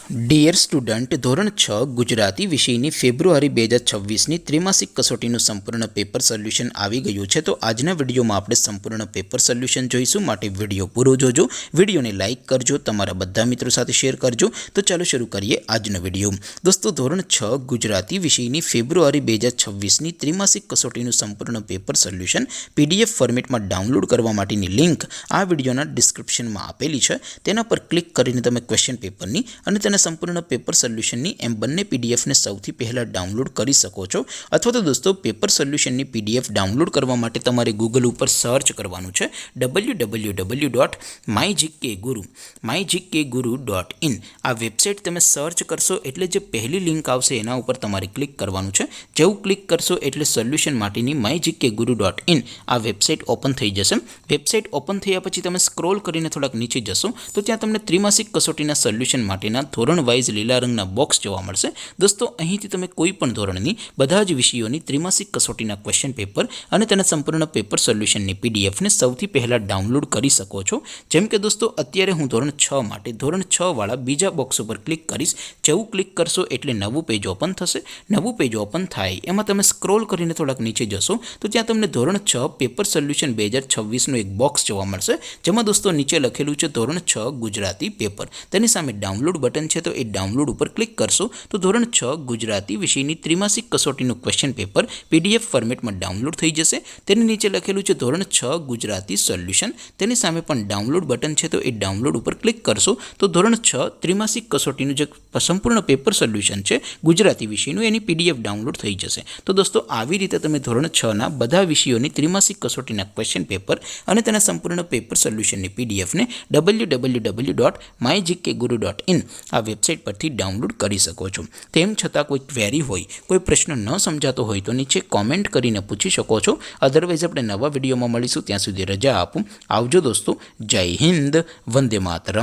Dear student, ધોરણ 6 ગુજરાતી વિષયની ફેબ્રુઆરી 2026ની ત્રિમાસિક કસોટીનું સંપૂર્ણ પેપર સોલ્યુશન આવી ગયું છે. તો આજના વિડીયોમાં આપણે સંપૂર્ણ પેપર સોલ્યુશન જોઈશું, માટે વિડીયો પૂરો જોજો. વિડીયોને લાઇક કરજો, તમારા બધા મિત્રો સાથે શેર કરજો. તો ચાલો શરૂ કરીએ આજનો વિડીયો. દોસ્તો, ધોરણ 6 ગુજરાતી વિષયની ફેબ્રુઆરી 2026ની ત્રિમાસિક કસોટીનું સંપૂર્ણ પેપર સોલ્યુશન PDF ફોર્મેટમાં ડાઉનલોડ કરવા માટેની લિંક આ વિડીયોના ડિસ્ક્રિપ્શનમાં આપેલી છે. તેના પર ક્લિક કરીને તમે ક્વેશ્ચન પેપરની અને સંપૂર્ણ પેપર સોલ્યુશનની એમ બંને પીડીએફને સૌથી પહેલાં ડાઉનલોડ કરી શકો છો. અથવા તો દોસ્તો, પેપર સોલ્યુશનની PDF ડાઉનલોડ કરવા માટે તમારે ગૂગલ ઉપર સર્ચ કરવાનું છે www.mygkguru.in. આ વેબસાઇટ તમે સર્ચ કરશો એટલે જે પહેલી લિંક આવશે એના ઉપર તમારે ક્લિક કરવાનું છે. જેવું ક્લિક કરશો એટલે સોલ્યુશન માટેની mygkguru.in આ વેબસાઇટ ઓપન થઈ જશે. વેબસાઇટ ઓપન થયા પછી તમે સ્ક્રોલ કરીને થોડાક નીચે જશો તો ત્યાં તમને ત્રિમાસિક કસોટીના સોલ્યુશન માટેના ધોરણ વાઇઝ લીલા રંગના બોક્સ જોવા મળશે. દોસ્તો, અહીંથી તમે કોઈ પણ ધોરણની બધા જ વિષયોની ત્રિમાસિક કસોટીના ક્વેશ્ચન પેપર અને તેના સંપૂર્ણ પેપર સોલ્યુશનની PDFને સૌથી પહેલાં ડાઉનલોડ કરી શકો છો. જેમ કે દોસ્તો, અત્યારે હું ધોરણ 6 માટે ધોરણ 6 વાળા બીજા બોક્સ ઉપર ક્લિક કરીશ. જેવું ક્લિક કરશો એટલે નવું પેજ ઓપન થશે. નવું પેજ ઓપન થાય એમાં તમે સ્ક્રોલ કરીને થોડાક નીચે જશો તો ત્યાં તમને ધોરણ 6 પેપર સોલ્યુશન 2026નું એક બોક્સ જોવા મળશે. જેમાં દોસ્તો નીચે લખેલું છે ધોરણ 6 ગુજરાતી પેપર. તેની સામે ડાઉનલોડ બટન છે, તો એ ડાઉનલોડ ઉપર ક્લિક કરશો તો ધોરણ 6 ગુજરાતી વિષયની ત્રિમાસિક કસોટીનું ક્વેશ્ચન પેપર PDF ફોર્મેટમાં ડાઉનલોડ થઈ જશે. તેની નીચે લખેલું છે ધોરણ 6 ગુજરાતી સોલ્યુશન. તેની સામે પણ ડાઉનલોડ બટન છે, તો એ ડાઉનલોડ ઉપર ક્લિક કરશો તો ધોરણ 6 ત્રિમાસિક કસોટીનું જે સંપૂર્ણ પેપર સોલ્યુશન છે ગુજરાતી વિષયનું, એની PDF ડાઉનલોડ થઈ જશે. તો દોસ્તો, આવી રીતે તમે ધોરણ 6ના બધા વિષયોની ત્રિમાસિક કસોટીના ક્વેશ્ચન પેપર અને તેના સંપૂર્ણ પેપર સોલ્યુશનની PDFને www.mygkguru.in આ વેબસાઇટ પરથી ડાઉનલોડ કરી શકો છો. તેમ છતાં કોઈ ક્વેરી હોય, કોઈ પ્રશ્ન ન સમજાતો હોય તો નીચે કોમેન્ટ કરીને પૂછી શકો છો. અધરવાઇઝ આપણે નવા વિડીયોમાં મળીશું. ત્યાં સુધી રજા આપું. આવજો દોસ્તો. જય હિન્દ. વંદે માતરમ.